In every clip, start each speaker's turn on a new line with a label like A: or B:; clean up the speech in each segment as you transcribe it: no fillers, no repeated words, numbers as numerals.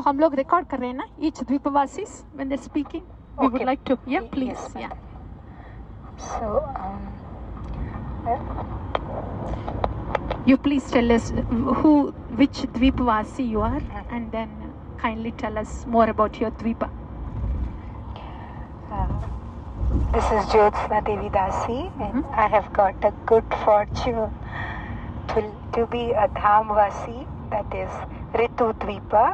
A: हम लोग रिकॉर्ड कर रहे हैं ना, each Dvipavasi when they're speaking. We would like to, yeah, please,
B: yes,
A: yeah.
B: So,
A: You please tell us which Dvipavasi you are, and then kindly tell us more about your Dvipa.
B: This is Jyotsna Devi Dasi, and I have got a good fortune to be a Dhamvasi, that is Ritu Dvipa.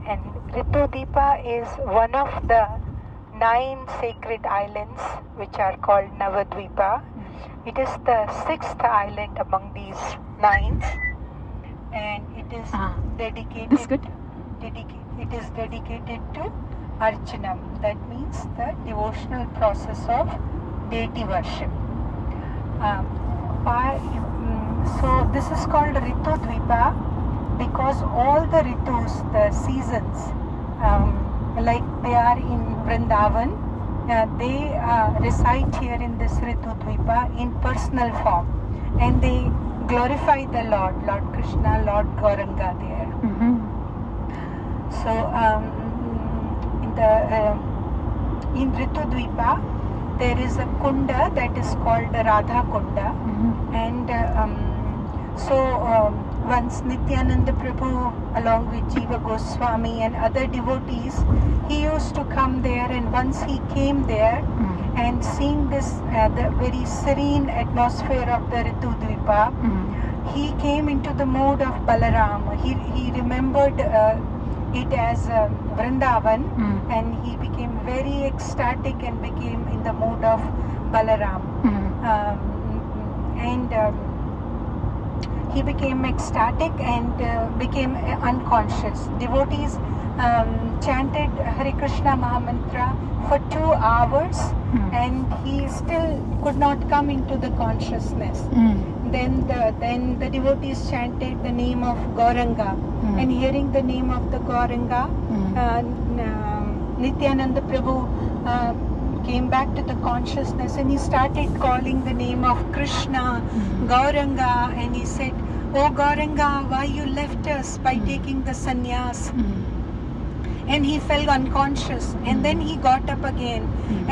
B: And Ritu Dvipa is one of the 9 sacred islands which are called Navadvipa. It is the 6th island among these 9, and it is dedicated.
A: That's good.
B: It is dedicated to Archanam. That means the devotional process of deity worship. So this is called Ritu Dvipa because all the Ritus, the seasons, like they are in Vrindavan, they reside here in this Ritu Dvipa in personal form, and they glorify the Lord Krishna, Lord Gauranga there. So in Ritu Dvipa there is a kunda that is called Radha Kunda, and once Nityananda Prabhu along with Jiva Goswami and other devotees, he used to come there, and once he came there and seeing this the very serene atmosphere of the Ritu Dvipa, he came into the mood of Balaram. He remembered it as Vrindavan, and he became very ecstatic and became in the mood of Balaram. He became ecstatic and became unconscious. Devotees chanted Hare Krishna Mahamantra for 2 hours, and he still could not come into the consciousness. Then the devotees chanted the name of Gauranga, and hearing the name of the Gauranga, Nityananda Prabhu came back to the consciousness, and he started calling the name of Krishna, Gauranga, and he said, "Oh Gauranga, why you left us by taking the sannyas?" And he fell unconscious, and then he got up again,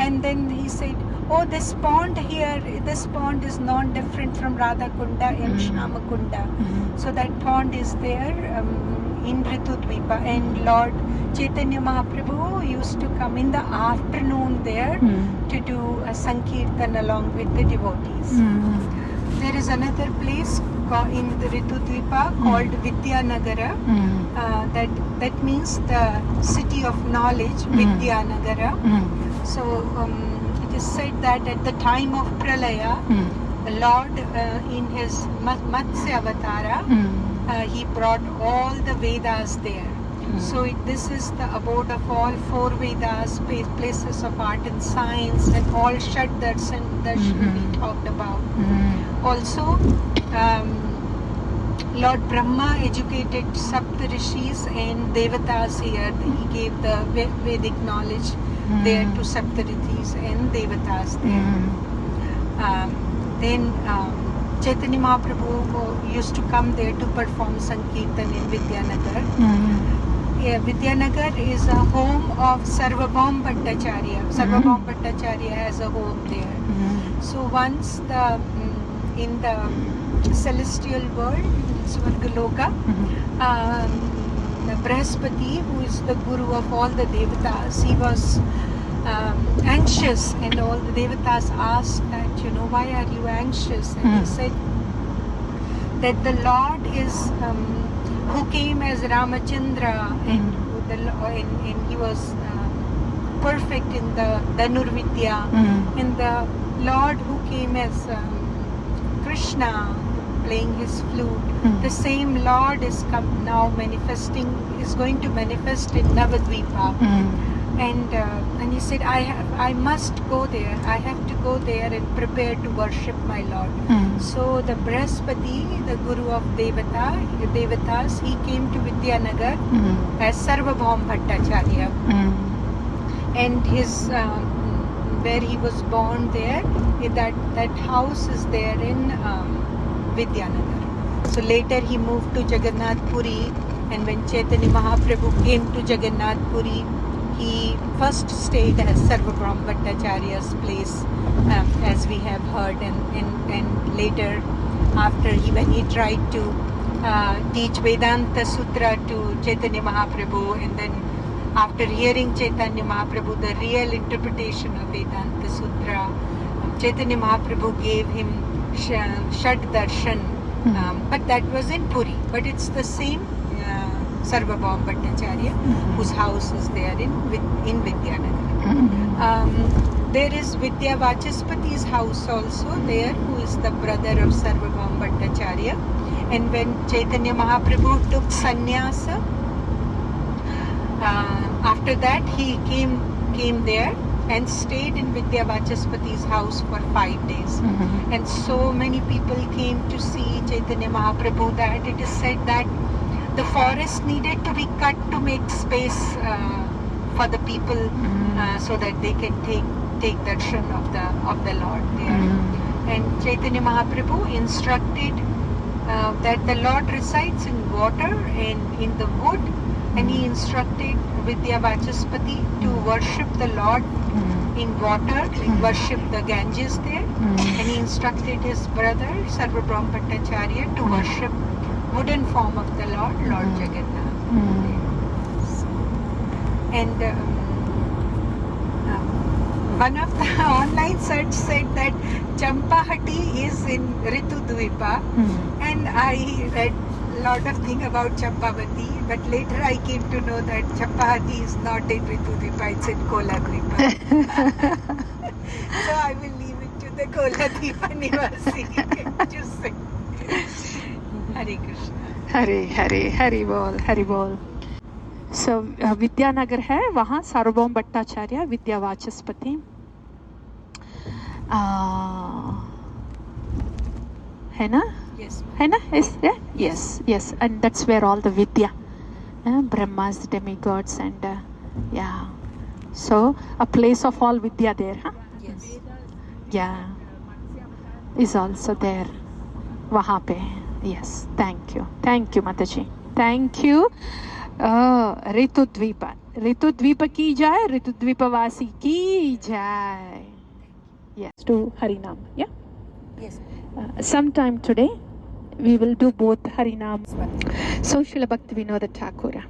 B: and then he said, "Oh, this pond here, this pond is not different from Radha Kunda and Shyama Kunda." So that pond is there in Ritu Dvipa, and Lord Chaitanya Mahaprabhu used to come in the afternoon there to do a Sankirtan along with the devotees. There is another place in the Ritu Dvipa called Vidyanagara. That means the city of knowledge, Vidyanagara. So it is said that at the time of Pralaya, the Lord in his Matsya Avatara, he brought all the Vedas there. So this is the abode of all 4 Vedas, places of art and science, and all Shad Darshan we talked about. Also, Lord Brahma educated Saptarishis and Devatas here. He gave the Vedic knowledge there to Saptarishis and Devatas there. Then Chaitanya Mahaprabhu used to come there to perform Sankirtan in Vidyanagar. Vidyanagar is a home of Sarvabhaum Bhattacharya. Sarvabhaum Bhattacharya has a home there. So once in the celestial world, Swargaloka, Brahaspati, who is the guru of all the devatas, he was anxious, and all the devatas asked that, why are you anxious? And he said that the Lord is who came as Ramachandra, and he was perfect in the Dhanurvidya, and the Lord who came as Krishna playing his flute, the same Lord is going to manifest in Navadvipa. And he said, I must go there. I have to go there and prepare to worship my Lord. So the Brahaspati, the guru of Devatas, he came to Vidyanagar as Sarvabhaum Bhattacharya. And his where he was born there, that house is there in Vidyanagar. So later he moved to Jagannath Puri, And when Chaitanya Mahaprabhu came to Jagannath Puri, he first stayed at Sarvabhauma Bhattacharya's place, as we have heard, and later, when he tried to teach Vedanta Sutra to Chaitanya Mahaprabhu, and then after hearing Chaitanya Mahaprabhu the real interpretation of Vedanta Sutra, Chaitanya Mahaprabhu gave him Shad Darshan, but that was in Puri. But it's the same Sarvabhauma Bhattacharya, whose house is there in Vidyanagar. There is Vidya Vachaspati's house also there, who is the brother of Sarvabhauma Bhattacharya. And when Chaitanya Mahaprabhu took sannyasa, after that he came there and stayed in Vidya Vachaspati's house for 5 days. And so many people came to see Chaitanya Mahaprabhu that it is said that the forest needed to be cut to make space for the people, so that they can take darshan of the Lord there. And Chaitanya Mahaprabhu instructed that the Lord resides in water and in the wood, and he instructed Vidya Vachaspati to worship the Lord in water, worship the Ganges there, and he instructed his brother Sarvabhauma Bhattacharya to worship wooden form of the Lord Jagannath. And one of the online search said that Champahati is in Ritu Dvipa, and I read a lot of things about Champavati, but later I came to know that Champahati is not in Ritu Dvipa, it's in Kola Dvipa. So I will leave it to the Kola Dvipa Nivasi to say. Hare Krishna.
A: Hari Bol. So Vidyanagar है, वहाँ सार्वभौम भट्टाचार्य विद्या वाचस्पति है ना?
B: Yes.
A: है ना? Is there? Yes. And that's where all the Vidya, Brahmas, demigods, and yeah. So a place of all Vidya there, huh?
B: Yes.
A: Yeah. Is also there. वहाँ पे. Yes. Thank you, Mataji. Thank you. Ritu Dvipa ki jai, Ritu Dvipa Vasi ki jai. Yes, to Harinam, yeah?
B: Yes.
A: Sometime today, we will do both Harinam. So, Srila Bhaktivinoda Thakura.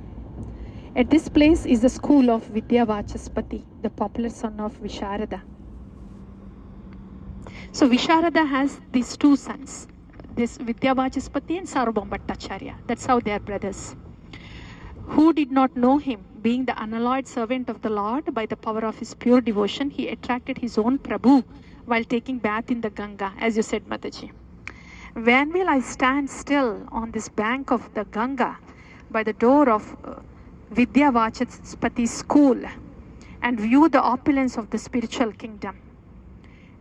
A: At this place is the school of Vidya Vachaspati, the popular son of Visharada. So, Visharada has these two sons, this Vidya Vachaspati and Sarvabhauma Bhattacharya. That's how they are brothers. Who did not know him, being the unalloyed servant of the Lord, by the power of his pure devotion, he attracted his own Prabhu while taking bath in the Ganga, as you said, Mataji. When will I stand still on this bank of the Ganga by the door of Vidya Vachaspati's school and view the opulence of the spiritual kingdom?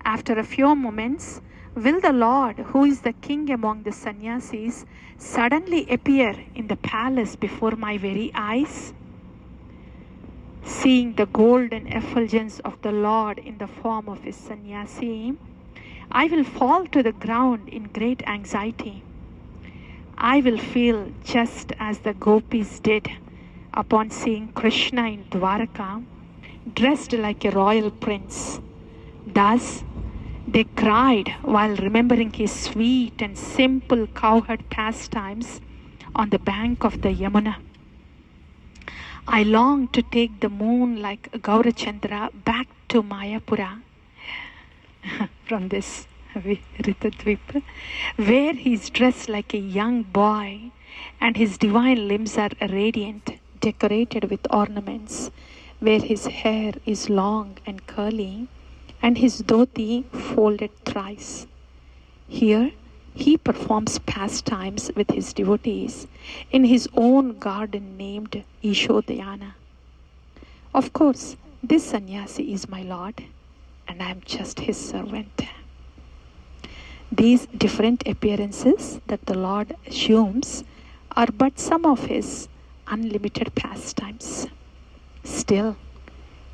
A: After a few moments, will the Lord, who is the king among the sannyasis, suddenly appear in the palace before my very eyes? Seeing the golden effulgence of the Lord in the form of his sannyasi, I will fall to the ground in great anxiety. I will feel just as the gopis did upon seeing Krishna in Dwaraka, dressed like a royal prince. Thus, they cried while remembering his sweet and simple cowherd pastimes on the bank of the Yamuna. I long to take the moon like Gaurachandra back to Mayapura from this Rudra Dvipa, where he is dressed like a young boy and his divine limbs are radiant, decorated with ornaments, where his hair is long and curly and his dhoti folded thrice. Here he performs pastimes with his devotees in his own garden named Ishodayana. Of course, this sannyasi is my Lord, and I am just his servant. These different appearances that the Lord assumes are but some of his unlimited pastimes. Still,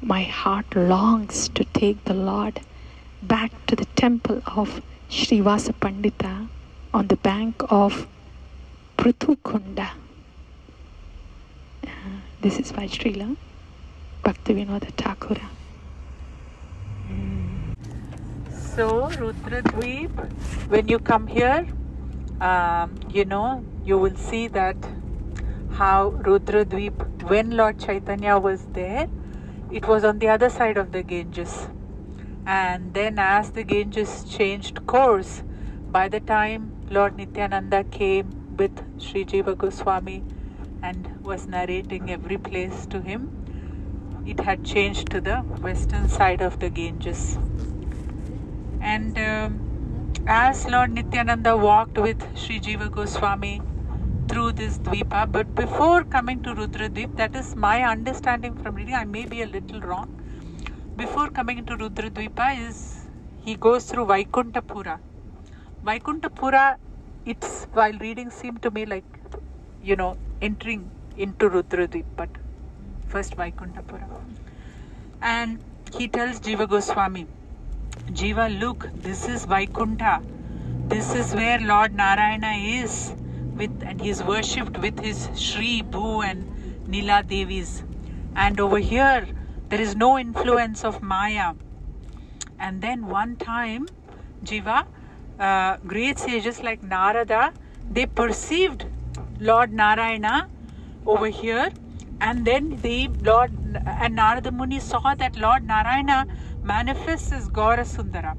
A: my heart longs to take the Lord back to the temple of Srivasa Pandita on the bank of Prithukunda. This is by Srila Bhaktivinoda Thakura.
C: So, Rudra Dvipa, when you come here, you will see that how Rudra Dvipa, when Lord Chaitanya was there, it was on the other side of the Ganges. And then as the Ganges changed course, by the time Lord Nityananda came with Sri Jiva Goswami and was narrating every place to him, it had changed to the western side of the Ganges. And as Lord Nityananda walked with Sri Jiva Goswami through this Dvipa, but before coming to Rudra Dvipa, that is my understanding from reading, I may be a little wrong, before coming into Rudra Dvipa he goes through Vaikuntapura. Vaikuntapura, it's, while reading, seemed to me like, entering into Rudra Dvipa, but first Vaikuntapura. And he tells Jiva Goswami, Jiva, look, this is Vaikuntha. This is where Lord Narayana is, and he is worshipped with his Shri, Bhu and Nila Devis. And over here, there is no influence of Maya. And then one time, Jiva, great sages like Narada, they perceived Lord Narayana over here, and then Narada Muni saw that Lord Narayana manifests as Gaura Sundara.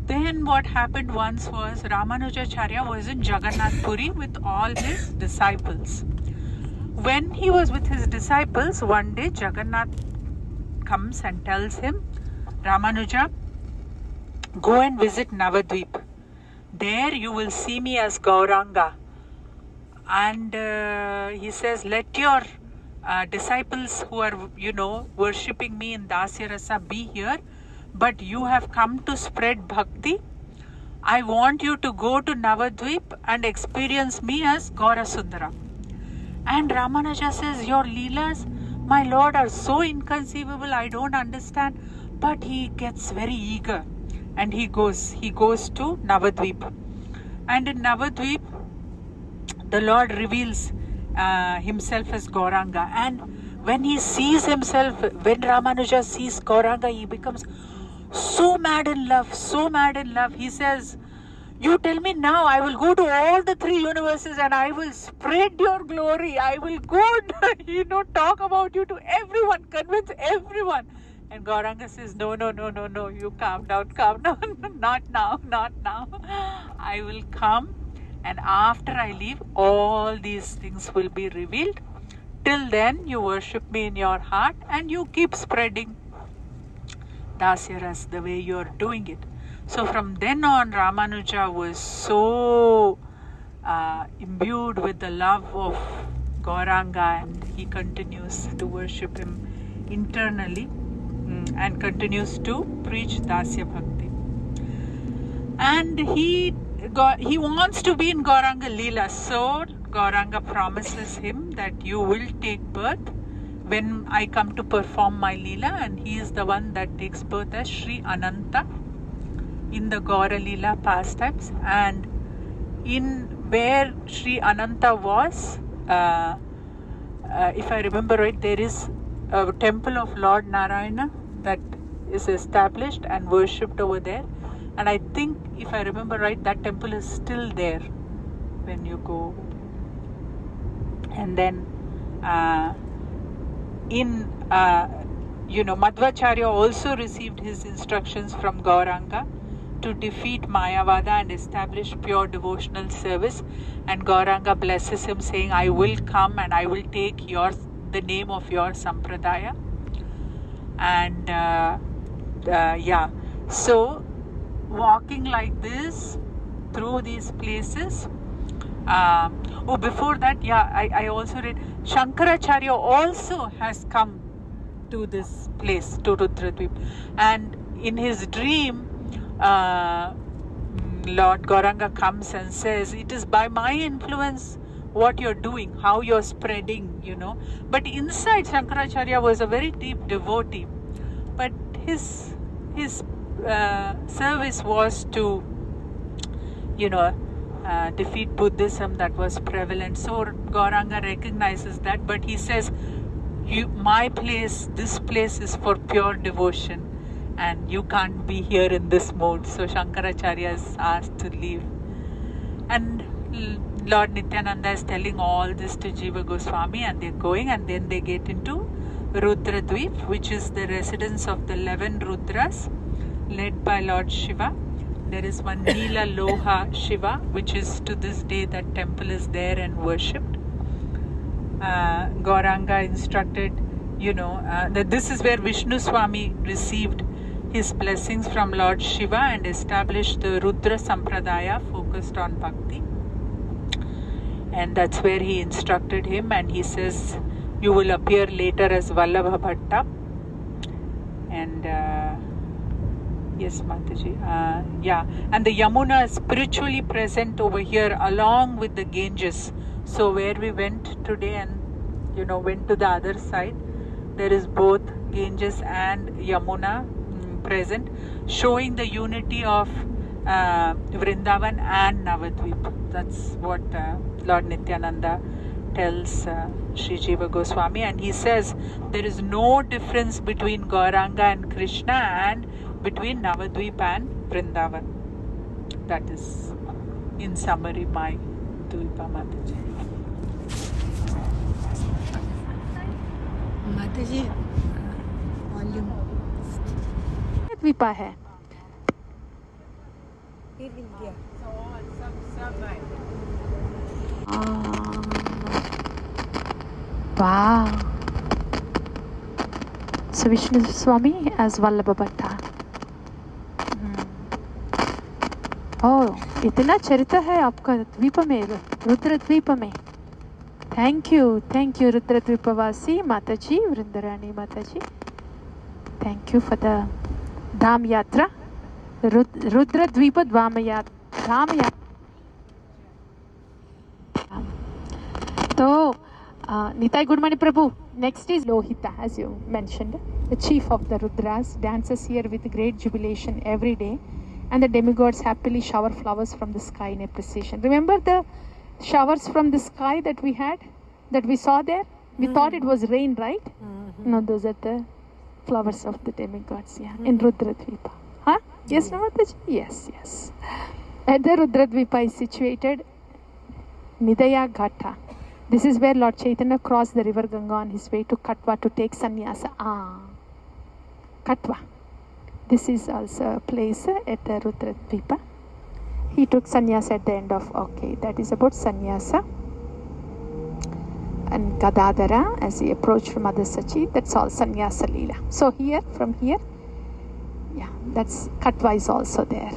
C: Then what happened once was Ramanujacharya was in Jagannath Puri with all his disciples. When he was with his disciples, one day Jagannath comes and tells him, Ramanuja, go and visit Navadvip. There you will see me as Gauranga. And he says, let your disciples who are, worshipping me in Dasya Rasa be here, but you have come to spread bhakti. I want you to go to Navadvip and experience me as Gaura Sundara. And Ramanuja says, your Leelas, my Lord, are so inconceivable, I don't understand. But he gets very eager and he goes to Navadvip. And in Navadvip, the Lord reveals himself as Gauranga. And when he sees himself, when Ramanuja sees Gauranga, he becomes so mad in love. He says, you tell me now, I will go to all the three universes and I will spread your glory. I will go, talk about you to everyone, convince everyone. And Gauranga says, no, you calm down, not now. I will come, and after I leave, all these things will be revealed. Till then, you worship me in your heart and you keep spreading Dasyaras the way you are doing it. So from then on, Ramanuja was so imbued with the love of Gauranga, and he continues to worship him internally and continues to preach Dasya Bhakti. And he wants to be in Gauranga Leela, so Gauranga promises him that you will take birth when I come to perform my Leela, and he is the one that takes birth as Sri Ananta in the Gaura Leela pastimes. And in where Sri Ananta was, if I remember right, there is a temple of Lord Narayana that is established and worshipped over there. And I think, if I remember right, that temple is still there when you go. And then Madhvacharya also received his instructions from Gauranga to defeat Mayavada and establish pure devotional service. And Gauranga blesses him, saying, I will come and I will take the name of your Sampradaya. And so walking like this through these places. Before that, I also read Shankaracharya also has come to this place, to Rudra Dvipa. And in his dream, Lord Gauranga comes and says, it is by my influence what you're doing, how you're spreading, But inside, Shankaracharya was a very deep devotee. But his service was to, defeat Buddhism that was prevalent. So Gauranga recognizes that, but he says, this place is for pure devotion, and you can't be here in this mode. So Shankaracharya is asked to leave. And Lord Nityananda is telling all this to Jiva Goswami, and they're going, and then they get into Rudra Dvipa, which is the residence of the 11 Rudras led by Lord Shiva. There is one Neela Loha Shiva, which is to this day that temple is there and worshipped. Gauranga instructed, that this is where Vishnu Swami received his blessings from Lord Shiva and established the Rudra Sampradaya focused on bhakti. And that's where he instructed him, and he says, you will appear later as Vallabha Bhatta. And yes, Mataji. And the Yamuna is spiritually present over here along with the Ganges. So where we went today and went to the other side, there is both Ganges and Yamuna present, showing the unity of Vrindavan and Navadvip. That's what Lord Nityananda tells Sri Jiva Goswami, and he says there is no difference between Gauranga and Krishna and between Navadvip and Vrindavan. That is, in summary, my Dvipa, Mataji.
B: Mataji, volume.
A: Dvipa hai. Wow. So Vishnu Swami as Vallabha Bhatta. Oh, इतना चरित्र है आपका द्वीप में, रुद्र द्वीप में. Thank you, Rudra Dvipavasi, Mataji, Vrindarani Mataji. Thank you for the Dham Yatra, Rudra Dvipa Dham Yatra. So, Nitai Gudmani Prabhu, next is Lohita, as you mentioned. The chief of the Rudras dances here with great jubilation every day, and the demigods happily shower flowers from the sky in appreciation. Remember the showers from the sky that we saw there? We thought it was rain, right? No, those are the flowers of the demigods, in Rudra Dvipa. Huh? Yes, Namataji? Yes. At the Rudra Dvipa is situated Nidaya Ghata. This is where Lord Chaitanya crossed the river Ganga on his way to Katwa to take sannyasa. Katwa. This is also a place at the Rudra Dvipa. He took sannyasa at the end of, that is about sannyasa. And Gadadhara, as he approached from Mother Sachi, that's all sannyasa leela. So from here, that's Katwa is also there.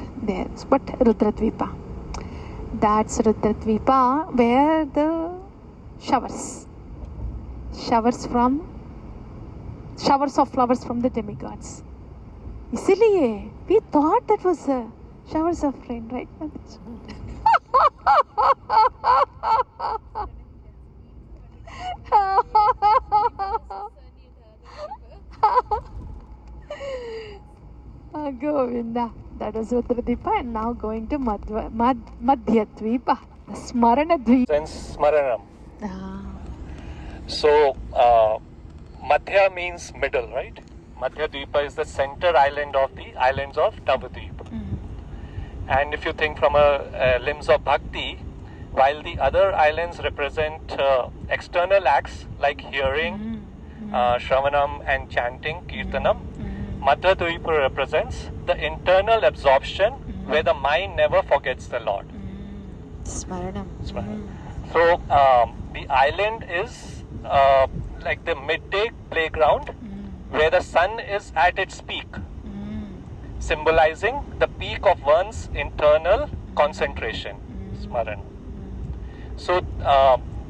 A: But Rudra Dvipa. That's Rudra Dvipa where the showers of flowers from the demigods. Isiliye, we thought that was showers of rain, right? Govinda, that was Rudra Dvipa, and now going to Madhya Dvipa, the Smarana Dvipa.
D: Since Smaranam. So, Madhya means middle, right? Madhya Dvipa is the center island of the islands of Navadvipa. And if you think from a limbs of bhakti, while the other islands represent external acts like hearing, Shravanam and chanting, Kirtanam, Madhya Dvipa represents the internal absorption where the mind never forgets the Lord.
A: Smaranam.
D: So, the island is like the midday playground where the sun is at its peak, symbolizing the peak of one's internal concentration, Smaran. So,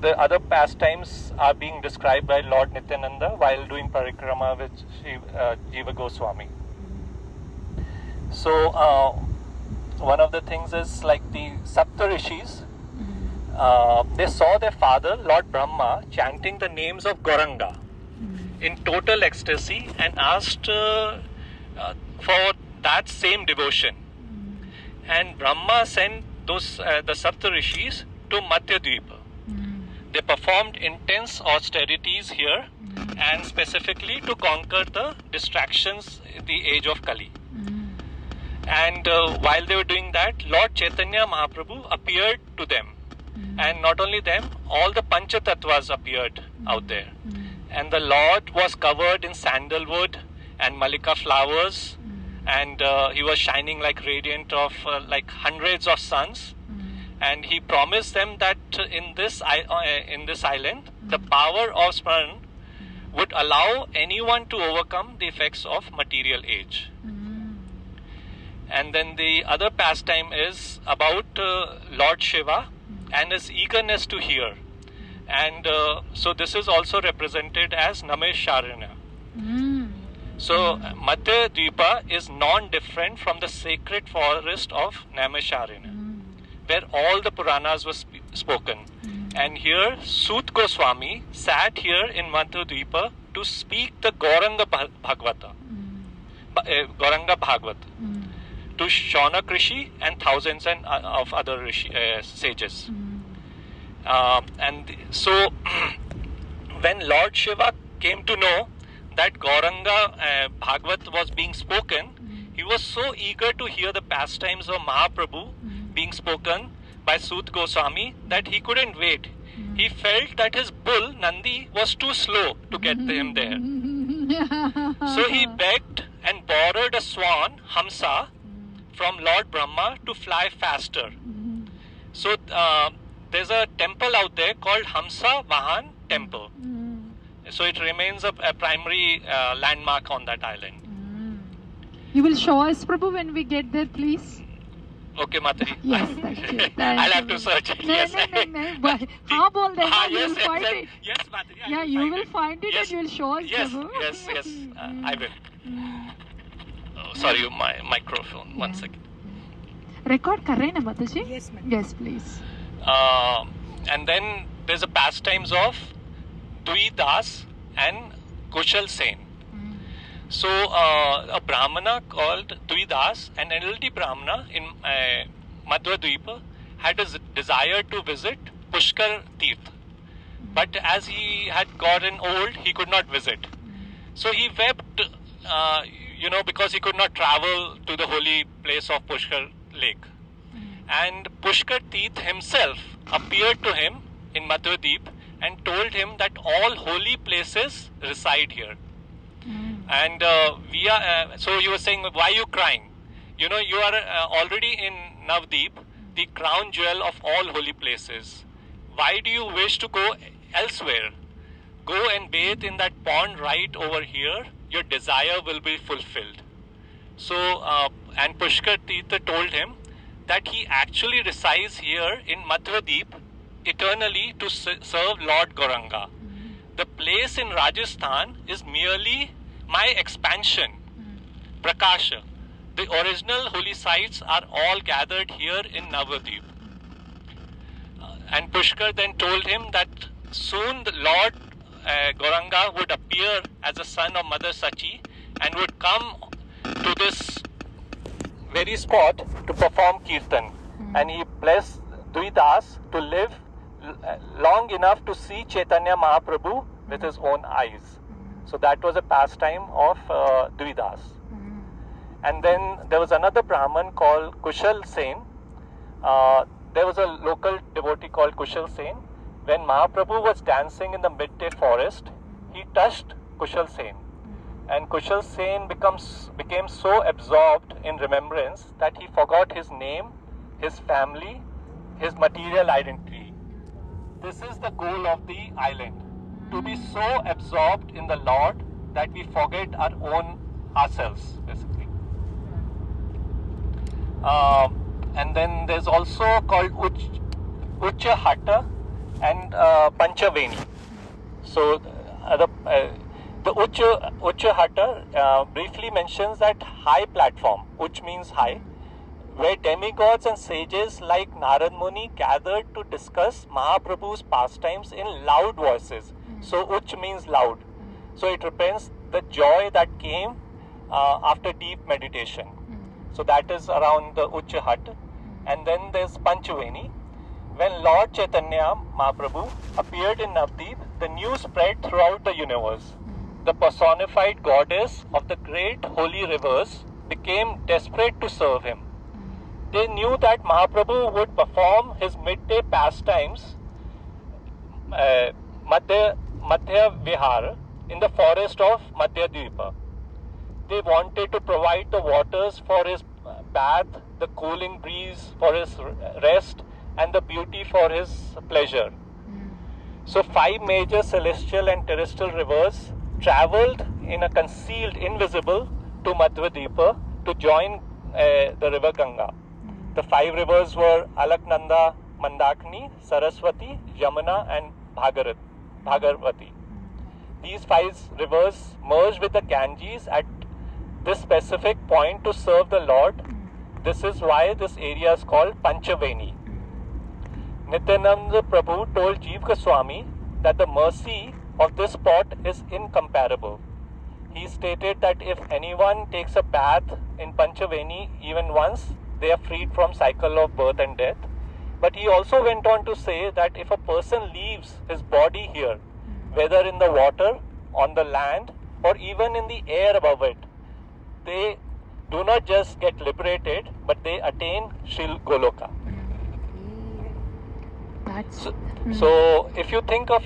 D: the other pastimes are being described by Lord Nityananda while doing parikrama with Jiva Goswami. So, one of the things is like the Saptarishis, they saw their father, Lord Brahma, chanting the names of Gauranga in total ecstasy and asked for that same devotion. And Brahma sent the Sapta Rishis to Madhya Dvipa. They performed intense austerities here, and specifically to conquer the distractions in the age of Kali. And while they were doing that, Lord Chaitanya Mahaprabhu appeared to them. And not only them, all the Panchatattvas appeared out there. And the Lord was covered in sandalwood and malika flowers, and he was shining like radiant of like hundreds of suns. And he promised them that in this island, the power of Smaran would allow anyone to overcome the effects of material age. And then the other pastime is about Lord Shiva and his eagerness to hear. And so this is also represented as Namesharana. So Madhya Dvipa is non-different from the sacred forest of Namesharana, where all the Puranas were spoken. And here Sut Goswami sat here in Madhya Dvipa to speak the Gauranga Bhagavata, to Shaunak Rishi and thousands of other sages. And so when Lord Shiva came to know that Gauranga Bhagavat was being spoken, he was so eager to hear the pastimes of Mahaprabhu being spoken by Sut Goswami that he couldn't wait. He felt that his bull Nandi was too slow to get him there. So he begged and borrowed a swan, Hamsa, from Lord Brahma to fly faster. So there's a temple out there called Hamsa Vahan Temple. So it remains a primary landmark on that island.
A: You will show us, Prabhu, when we get there, please.
D: Okay, Mataji.
A: Yes, thank you.
D: I'll have to search it. Yes.
A: No. हाँ बोल देना, you will find it.
D: Yes, Mataji.
A: Yeah, you will find it and you will show us, Prabhu.
D: Yes. I will. Oh, sorry, my microphone. One second.
A: Record कर रहे हैं ना Mataji?
B: Yes, ma'am.
A: Yes, please.
D: And then there's a pastimes of Dwi Das and Kushal Sen. So a Brahmana called Dwi Das, an elderly Brahmana in Madhya Dvipa, had a desire to visit Pushkar Tirth. But as he had gotten old, he could not visit. So he wept, because he could not travel to the holy place of Pushkar Lake. And Pushkar Tirth himself appeared to him in Madhya Dvipa and told him that all holy places reside here. And so he was saying, why are you crying? You are already in Navdeep, the crown jewel of all holy places. Why do you wish to go elsewhere? Go and bathe in that pond right over here. Your desire will be fulfilled. So, and Pushkar Tirtha told him that he actually resides here in Madhya Dvipa eternally to serve Lord Gauranga. The place in Rajasthan is merely my expansion, Prakasha. The original holy sites are all gathered here in Navadvip. And Pushkar then told him that soon the Lord Gauranga would appear as a son of Mother Sachi and would come to this very spot to perform kirtan. And he blessed Dvidas to live long enough to see Chaitanya Mahaprabhu with his own eyes. So that was a pastime of Dvidas. And then there was another Brahman called Kushal Sen. There was a local devotee called Kushal Sen. When Mahaprabhu was dancing in the midday forest, he touched Kushal Sen. And Kushal Sen became so absorbed in remembrance that he forgot his name, his family, his material identity. This is the goal of the island, to be so absorbed in the Lord that we forget ourselves, basically. And then there's also called Ucha Hatta and Panchaveni. So the Ucha Hatta briefly mentions that high platform, Uch means high, where demigods and sages like Narad Muni gathered to discuss Mahaprabhu's pastimes in loud voices. So Uch means loud. So it represents the joy that came after deep meditation. So that is around the Ucha Hut. and then there's Panchaveni. When Lord Chaitanya Mahaprabhu appeared in Navdeep, the news spread throughout the universe. The personified goddess of the great holy rivers became desperate to serve him. They knew that Mahaprabhu would perform his midday pastimes, Madhya Vihar, in the forest of Madhya Dvipa. They wanted to provide the waters for his bath, the cooling breeze for his rest, and the beauty for his pleasure. So 5 major celestial and terrestrial rivers travelled in a concealed, invisible, to Madhya Dvipa to join the river Ganga. The 5 rivers were Alaknanda, Mandakini, Saraswati, Yamuna and Bhagirati. These 5 rivers merged with the Ganges at this specific point to serve the Lord. This is why this area is called Panchaveni. Nityananda Prabhu told Jeev Goswami that the mercy of this spot is incomparable. He stated that if anyone takes a bath in Panchaveni even once, they are freed from cycle of birth and death. But he also went on to say that if a person leaves his body here, whether in the water, on the land, or even in the air above it, they do not just get liberated, but they attain Shri Goloka. So if you think of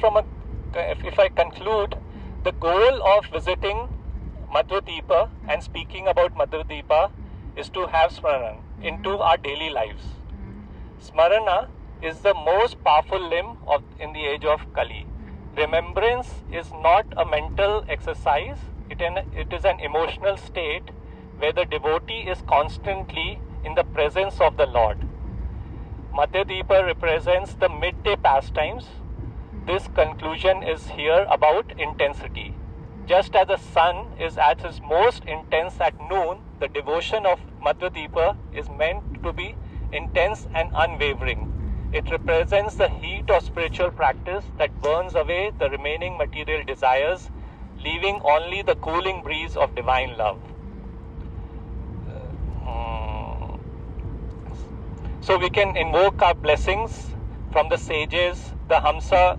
D: if I conclude, the goal of visiting Madhya Dvipa and speaking about Madhya Dvipa is to have Smarana into our daily lives. Smarana is the most powerful limb in the age of Kali. Remembrance is not a mental exercise, it is an emotional state where the devotee is constantly in the presence of the Lord. Madhya Dvipa represents the midday pastimes. This conclusion is here about intensity. Just as the sun is at its most intense at noon, the devotion of Madhya Dvipa is meant to be intense and unwavering. It represents the heat of spiritual practice that burns away the remaining material desires, leaving only the cooling breeze of divine love. So we can invoke our blessings from the sages, the Hamsa,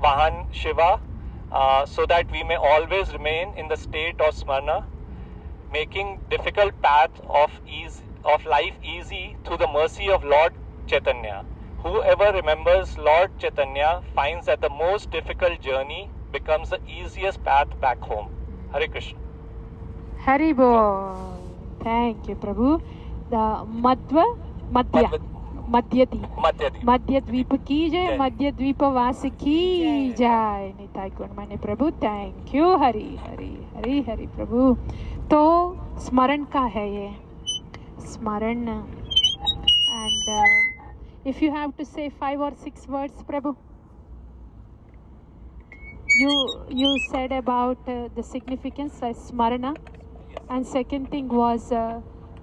D: Vahan, Shiva, so that we may always remain in the state of Smarana, making difficult path of life easy through the mercy of Lord Chaitanya. Whoever remembers Lord Chaitanya finds that the most difficult journey becomes the easiest path back home. Hare Krishna.
A: Hari Bol. Thank you, Prabhu. The Madhya Dvipa ki jai, Madhya Dvipa Vasi ki jai. Nitai Gunmane Prabhu, thank you. Hari Prabhu. तो स्मरण का है ये स्मरण and if you have to say 5 or 6 words, Prabhu, you said about the significance of smarana, and second thing was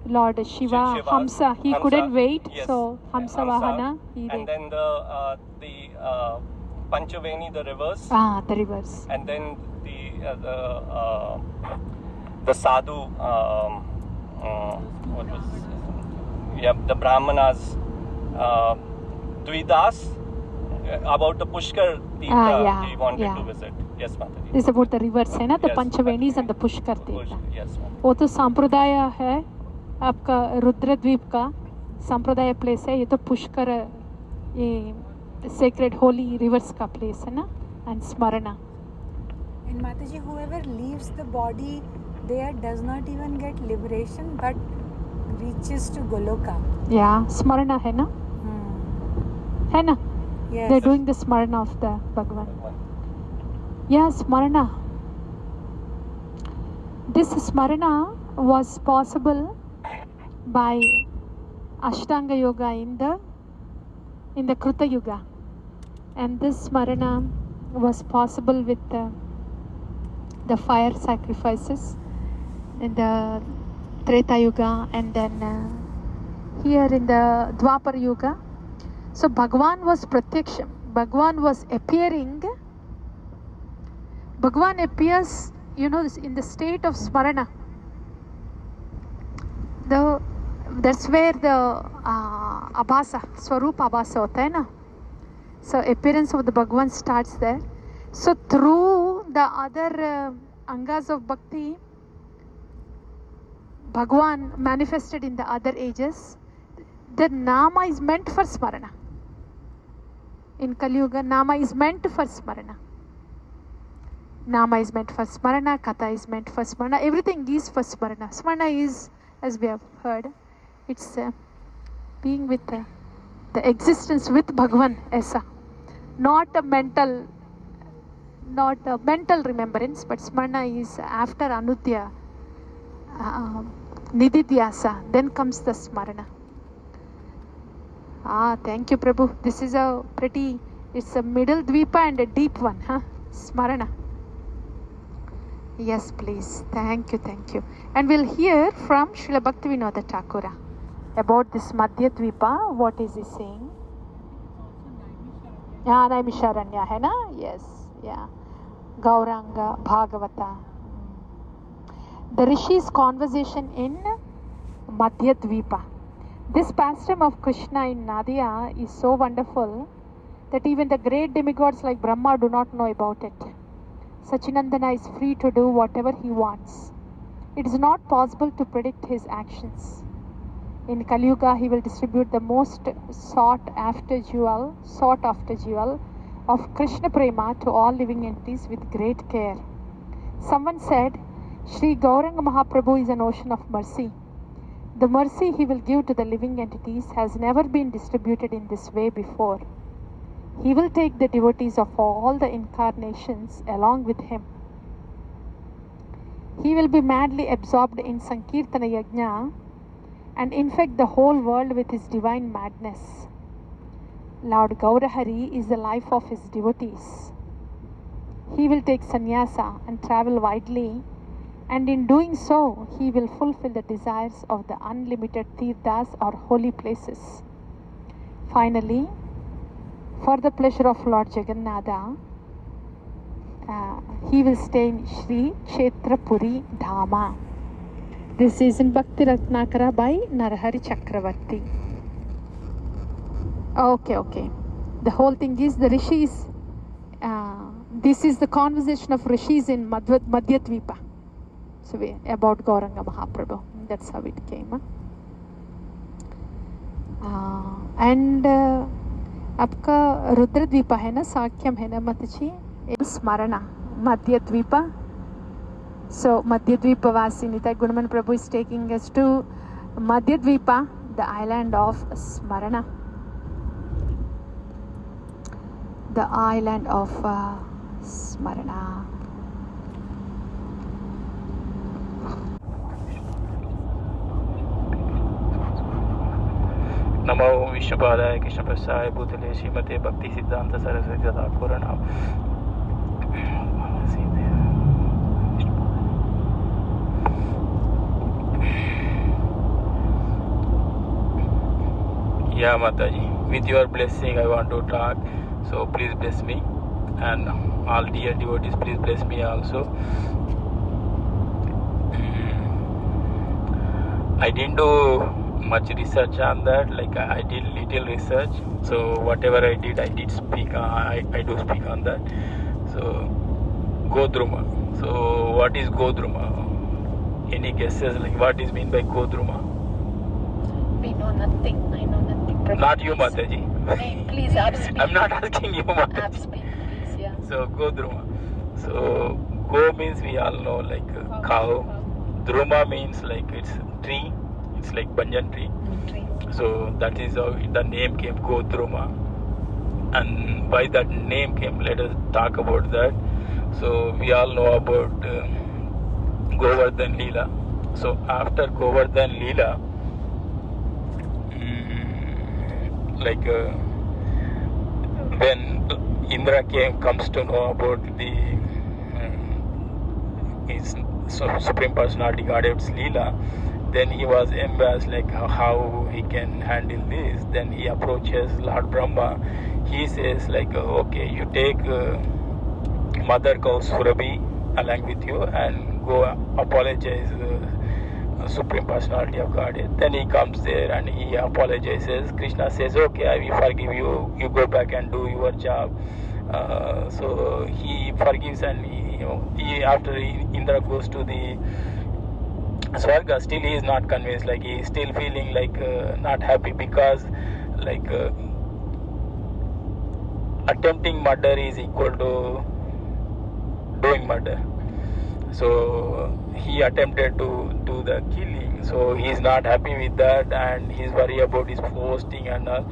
A: Lord Shiva, Hamsa, he couldn't wait, yes. So Hamsa Vahana,
D: and then the Panchaveni, the rivers.
A: The rivers.
D: And then the sadhu, the Brahmanas, Dvidas, about the Pushkar Tirtha he wanted to visit. Yes, Mataji.
A: This is about the rivers, है ना, the Panchavenis and the Pushkar Tirtha.
D: Yes,
A: वो तो संप्रदाय है आपका रुद्र द्वीप का संप्रदाय प्लेस है, ये तो पुष्कर ये sacred holy rivers का place है ना, and Smarana.
B: And Mataji, whoever leaves the body there does not even get liberation but reaches to Goloka.
A: Yeah, Smarana है ना? है ना?
B: Yes.
A: They're doing the Smarana of the Bhagavan. Yeah, Smarana. This Smarana was possible by Ashtanga Yoga in the Kruta Yuga, and this Smarana was possible with the fire sacrifices in the Treta Yuga, and then here in the Dwapar Yuga. So Bhagavan was Pratyaksham. Bhagavan was appearing. Bhagavan appears, in the state of Smarana. That's where the abhasa, swarup abhasa hota hai na. So appearance of the Bhagavan starts there. So through the other angas of bhakti, Bhagavan manifested in the other ages. The Nama is meant for Smarana. In Kali Yuga, Nama is meant for Smarana. Nama is meant for Smarana, Katha is meant for Smarana, everything is for Smarana. Smarana is, as we have heard, it's being with the existence with Bhagavan, Esa. Not a mental remembrance, but Smarana is after Anudya, Nididhyasa, then comes the Smarana. Thank you, Prabhu. This is it's a middle Dvipa and a deep one, huh? Smarana. Yes, please. Thank you. And we'll hear from Srila Bhaktivinoda Thakura about this Madhya Dvipa. What is he saying? Naimisharanya, hai na? Yes, yeah. Gauranga, Bhagavata. The Rishi's conversation in Madhya Dvipa. This pastime of Krishna in Madhya is so wonderful that even the great demigods like Brahma do not know about it. Sachinandana is free to do whatever he wants. It is not possible to predict his actions. In Kali Yuga, he will distribute the most sought after jewel of Krishna Prema to all living entities with great care. Someone said, Sri Gauranga Mahaprabhu is an ocean of mercy. The mercy he will give to the living entities has never been distributed in this way before. He will take the devotees of all the incarnations along with him. He will be madly absorbed in Sankirtana Yajna and infect the whole world with his divine madness. Lord Gaurahari is the life of his devotees. He will take sannyasa and travel widely, and in doing so, he will fulfill the desires of the unlimited tirthas or holy places. Finally, for the pleasure of Lord Jagannatha, he will stay in Sri Kshetrapuri Dhama. This is in Bhakti Ratnakara by Narahari Chakravarti. Okay. The whole thing is the Rishis. This is the conversation of Rishis in Madhya Dvipa. So about Gauranga Mahaprabhu. That's how it came. And आपका रुद्र द्वीपा है ना, साख्यम है ना मतची, स्मरणा मध्य द्वीपा. So Madhya Dvipa Vasinita Gunaman Prabhu is taking us to Madhya Dvipa, the island of Smarana. The island of Smarana.
E: नमो विष्णुपादाय कृष्ण प्रसाय भूतले श्रीमते भक्ति सिद्धांत सरस्वती ठाकुर नाम. Yeah, Mataji, with your blessing I want to talk, so please bless me, and all dear devotees, please bless me also. I didn't do much research on that, like I did little research, so whatever I did speak I do speak on that. So Godrume, so what is Godrume? Any guesses, like what is mean by Godrume?
B: We know nothing. I know nothing.
E: Not you, Mataji.
B: Please, speak.
E: I'm not asking you, Mataji.
B: Speak, please, yeah.
E: So Godrume, so Go means we all know, like cow. Druma means like it's tree. It's like banyan tree. So that is how the name came, Godruma. And why that name came, let us talk about that. So we all know about Govardhan Leela. So after Govardhan Leela, like when Indra comes to know about the his Supreme Personality Godhead's Leela, then he was embarrassed, like how he can handle this. Then he approaches Lord Brahma. He says like, okay, you take Mother cow Surabhi along with you and go apologize Supreme Personality of Godhead. Then he comes there and he apologizes. Krishna says, okay, I will forgive you. You go back and do your job. So he forgives, and after Indra goes to the Swarga, still he is not convinced. Like he is still feeling like not happy, because like attempting murder is equal to doing murder. So he attempted to do the killing. So he is not happy with that, and he's worried about his posting and all.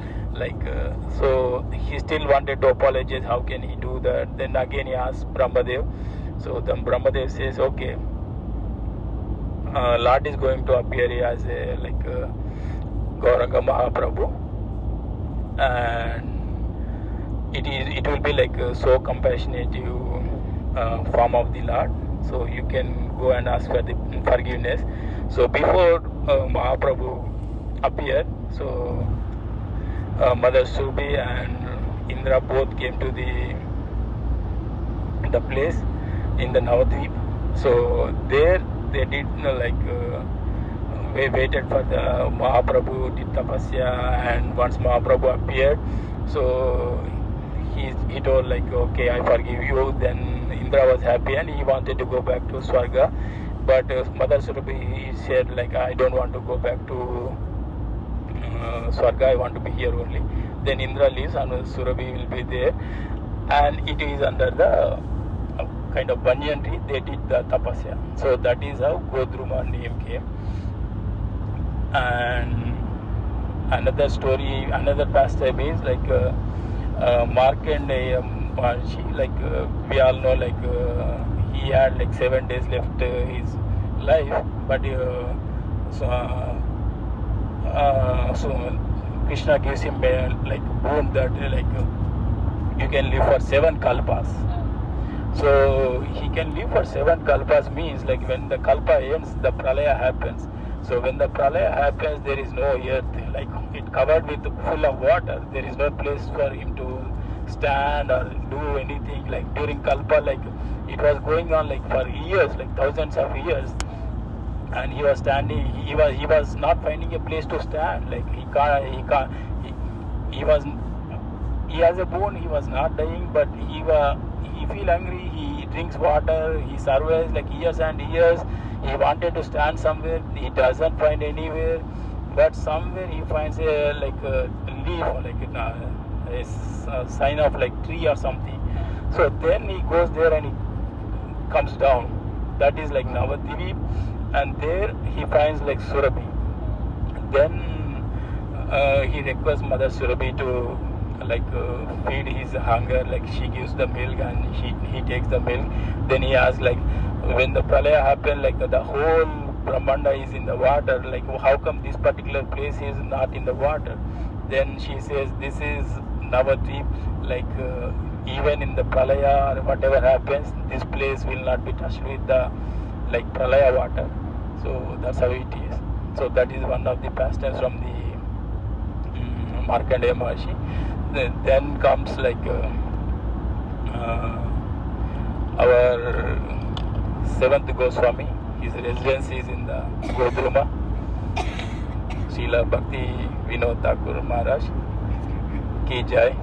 E: So he still wanted to apologize. How can he do that? Then again he asks Brahmadev. So then Brahmadev says, okay, Lord is going to appear as a Gauranga Mahaprabhu, and it will be like so compassionate form of the Lord. So you can go and ask for the forgiveness. So before Mahaprabhu appeared, so Mother Surabhi and Indra both came to the place in the Navadvip. So there they did we waited for the Mahaprabhu, did tapasya, and once Mahaprabhu appeared, so he told okay, I forgive you. Then Indra was happy and he wanted to go back to Swarga, but Mother Surabhi said I don't want to go back to Swarga, I want to be here only. Then Indra leaves and Surabhi will be there, and it is under the kind of banyan tree they did the tapasya. So that is how Godrume name came. And another story, another pastime is Markandeya Maharshi. We all know he had 7 days left his life, but so Krishna gives him boon that you can live for 7 kalpas. So he can live for 7 kalpas means when the kalpa ends, the pralaya happens. So when the pralaya happens, there is no earth, it covered with full of water. There is no place for him to stand or do anything. During kalpa, it was going on for years, thousands of years, and he was standing. He was not finding a place to stand. He has a boon. He was not dying, but he feel hungry. He drinks water. He survives years and years. He wanted to stand somewhere. He doesn't find anywhere, but somewhere he finds a leaf, a sign of tree or something. So then he goes there and he comes down. That is Navadvip, and there he finds Surabhi. Then he requests Mother Surabhi to feed his hunger. She gives the milk and he takes the milk. Then he asks when the pralaya happened, the whole Brahmanda is in the water, how come this particular place is not in the water? Then she says, this is Navadvip, even in the pralaya or whatever happens, this place will not be touched with the pralaya water. So that's how it is. So that is one of the pastimes from the Markandeya Maharshi. Then comes our 7th Goswami. His residence is in the Godrume. Srila Bhakti Vinod Thakur Maharaj ki jai.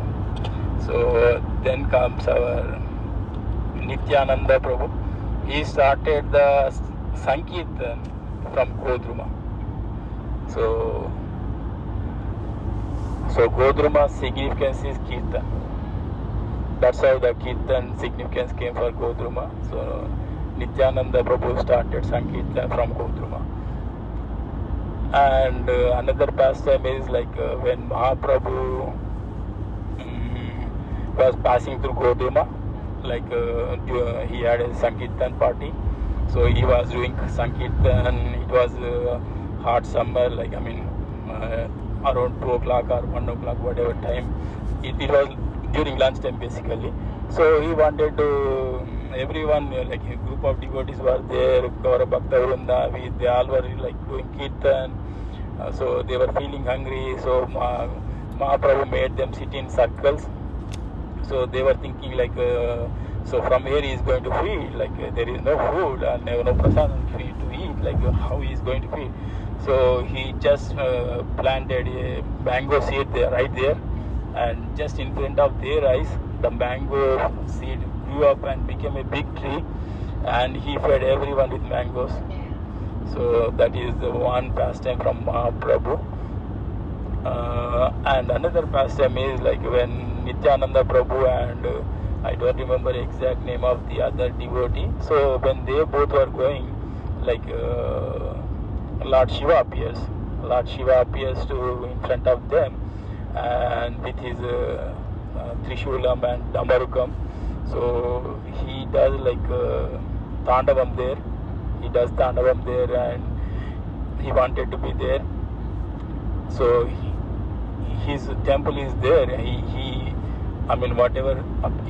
E: So then comes our Nityananda Prabhu. He started the Sankirtan from Godrume. So Godrume's significance is Kirtan. That's how the Kirtan significance came for Godrume. So Nityananda Prabhu started Sankirtan from Godrume. And another pastime is when Mahaprabhu was passing through Godrume, he had a Sankirtan party. So he was doing Sankirtan. It was hot summer, around 2 o'clock or 1 o'clock, whatever time. It was during lunchtime basically. So he wanted to, everyone, a group of devotees were there, Gaura Bhakta Vrunda, they all were doing Kirtan. So they were feeling hungry. So Mahaprabhu made them sit in circles. So they were thinking So from here he is going to feed, like there is no food and no prasadam feed to eat, like how he is going to feed. So he just planted a mango seed there, right there, and just in front of their eyes, the mango seed grew up and became a big tree, and he fed everyone with mangoes. So that is the one pastime from Mahaprabhu. And another pastime is like when Nityananda Prabhu and I don't remember exact name of the other devotee. So when they both were going, like Lord Shiva appears. Lord Shiva appears to in front of them, and with his Trishulam and Damarukam. So he does like Tandavam there. He does Tandavam there, and he wanted to be there. So his temple is there. I mean, whatever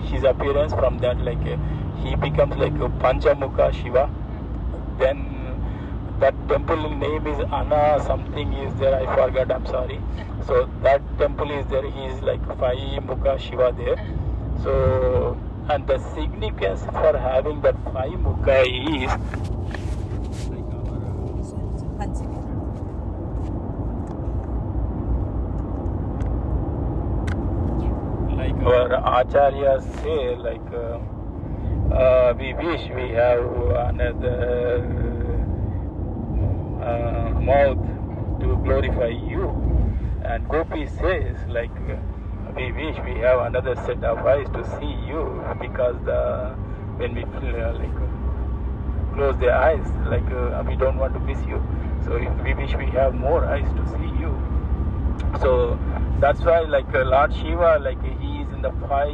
E: his appearance from that, like he becomes like a Panchamukha Shiva. Then that temple name is Anna something is there. I forgot. I'm sorry. So that temple is there. He is like 5 Mukha Shiva there. So and the significance for having that 5 Mukha is like our acharyas say, like we wish we have another mouth to glorify you, and Gopi says like we wish we have another set of eyes to see you, because when we close the eyes, like we don't want to miss you. So we wish we have more eyes to see you. So that's why like Lord Shiva, like he is in the 5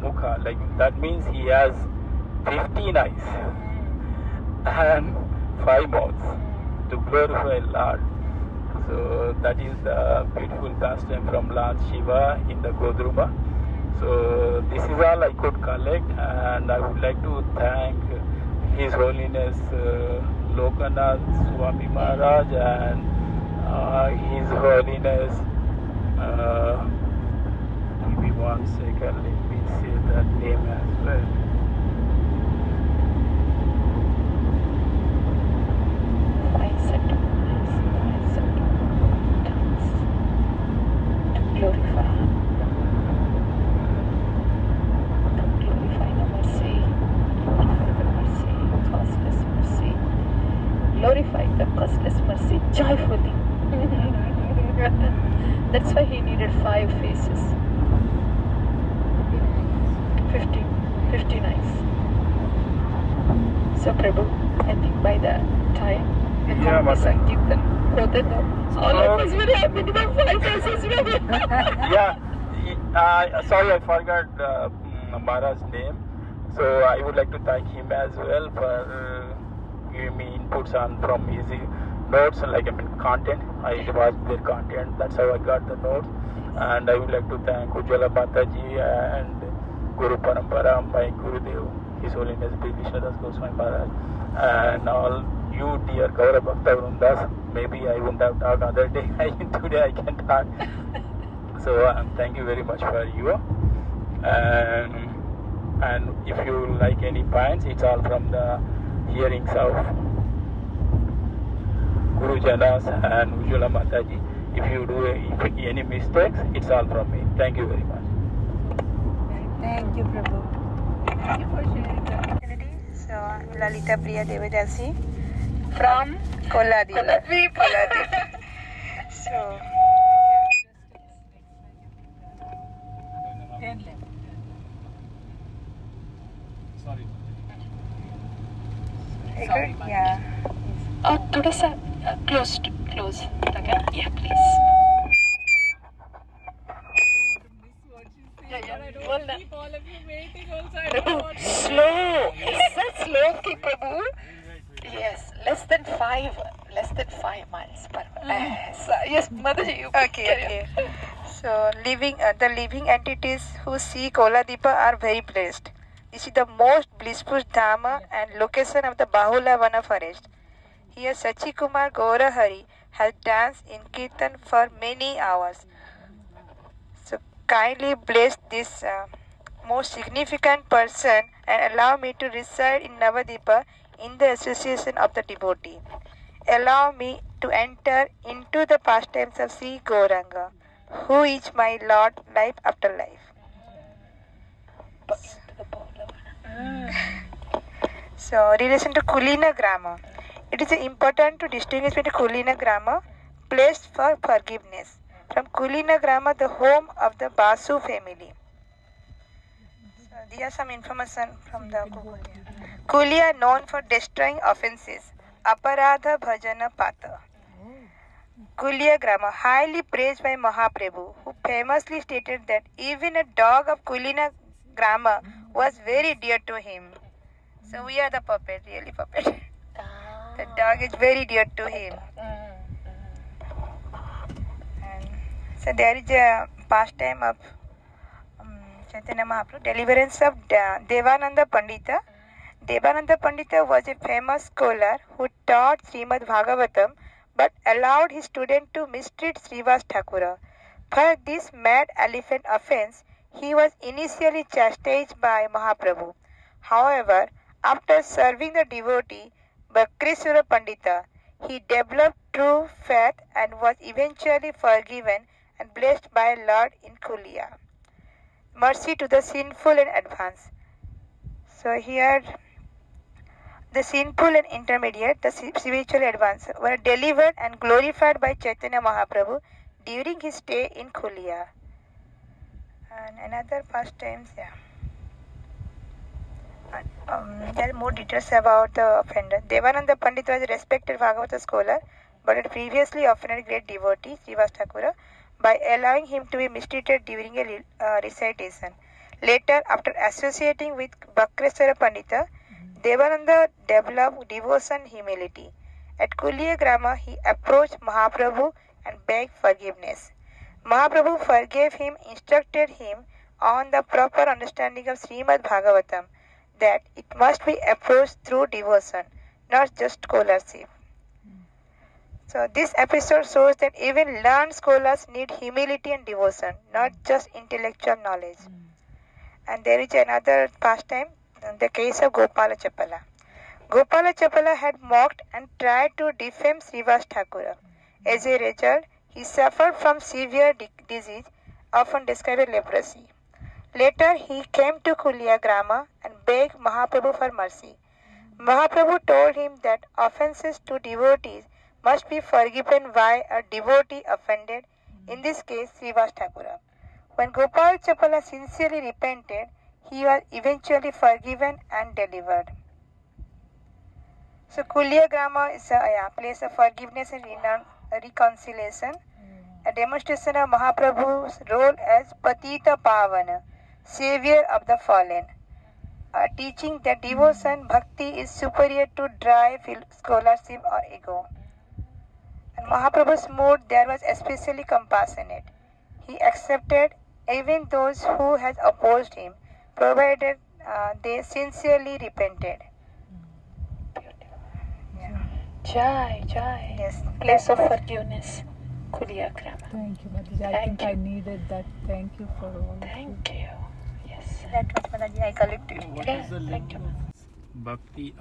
E: Mukha, like that means he has 15 eyes and 5 mouths to glorify Lord. So that is the beautiful pastime from Lord Shiva in the Godrume. So this is all I could collect, and I would like to thank His Holiness Lokanath Swami Maharaj and His Holiness. Give me 1 second, let me say that name as well.
A: Glorify the costless mercy joyfully. That's why he needed 5 faces. 50 eyes. So Prabhu, I think by the time the Nama Sankirtana quoted them, all of us will have minimum 5 faces.
E: Yeah, sorry I forgot Maharaj's name. So I would like to thank him as well for giving me inputs on from his notes, like content. I watched their content. That's how I got the notes. And I would like to thank Ujjwala Mataji and Guru Parampara, my Gurudev, His Holiness Krishnadas Goswami Maharaj, and all you dear Gaur Bhakta Vrundas. Maybe I wouldn't have talked other day. Today I can talk. So thank you very much for you. And if you like any points, it's all from the hearings of Guru Janas and Ujjwala Mataji. If you do any mistakes, it's all from me. Thank you very much.
B: Thank you, Prabhu. Thank you for sharing the opportunity. So, Lalita Priya Devadasi from Kola Dvipa. So,
D: Sorry.
B: good? Yeah.
A: थोड़ा सा close. Yeah, please. Slow. Is that slow, Prabhu? Yes, less than 5 miles per hour. Yes, Mataji, you
B: Okay. So, the living entities who see Kola Dvipa are very blessed. This is the most blissful Dhamma and location of the Bahula Vana forest. Here, Sachi Kumar Gaurahari has danced in Kirtan for many hours. So, kindly bless this most significant person
F: and allow me to reside in Navadvipa in the association of the devotee. Allow me to enter into the pastimes of Sri Gauranga, who is my Lord life after life. So, relation to Kulina grammar. It is important to distinguish between Kulina grammar, place for forgiveness, from Kulina grammar, the home of the Basu family. So, these are some information from the Kulia. Kulia known for destroying offenses. Aparadha Bhajana Pata. Kulia grammar, highly praised by Mahaprabhu, who famously stated that even a dog of Kulina grammar was very dear to him. So we are the puppet, really puppet. The dog is very dear to him. And so there is a pastime of Chaitanya Mahaprabhu, deliverance of Devananda Pandita. Devananda Pandita was a famous scholar who taught Srimad Bhagavatam but allowed his student to mistreat Srivas Thakura. For this mad elephant offense, he was initially chastised by Mahaprabhu. However, after serving the devotee Bakriswara Pandita, he developed true faith and was eventually forgiven and blessed by Lord in Kulia. Mercy to the sinful and advanced. So here, the sinful and intermediate, the spiritual advanced, were delivered and glorified by Chaitanya Mahaprabhu during his stay in Kulia. And another pastimes, there are more details about the offender. Devananda Pandit was a respected Bhagavata scholar, but had previously offended great devotee, Srivas Thakura, by allowing him to be mistreated during a recitation. Later, after associating with Bakreswara Pandita, Devananda developed devotion and humility. At Kulia grammar, he approached Mahaprabhu and begged forgiveness. Mahaprabhu forgave him, instructed him on the proper understanding of Srimad Bhagavatam, that it must be approached through devotion, not just scholarship. So this episode shows that even learned scholars need humility and devotion, not just intellectual knowledge. And there is another pastime, the case of Gopala Chapala. Gopala Chapala had mocked and tried to defame Srivas Thakura. As a result, he suffered from severe disease, often described as leprosy. Later, he came to Kulia grammar and begged Mahaprabhu for mercy. Mahaprabhu told him that offenses to devotees must be forgiven by a devotee offended, in this case Srivas Thakura. When Gopal Chapala sincerely repented, he was eventually forgiven and delivered. So Kulia grammar is a place of forgiveness and reconciliation, a demonstration of Mahaprabhu's role as Patita Pavana, savior of the fallen, teaching that devotion, bhakti is superior to dry scholarship or ego. And Mahaprabhu's mood there was especially compassionate. He accepted even those who had opposed him, provided they sincerely repented.
A: Jai, Jai.
F: Yes.
A: Place of forgiveness. Kulia grammar.
G: Thank you, Mataji. I think I needed that. Thank you for all.
A: Thank you. Yes.
F: That was Mataji, I collected.
E: What is the link
A: Thank you.
E: of Bhakti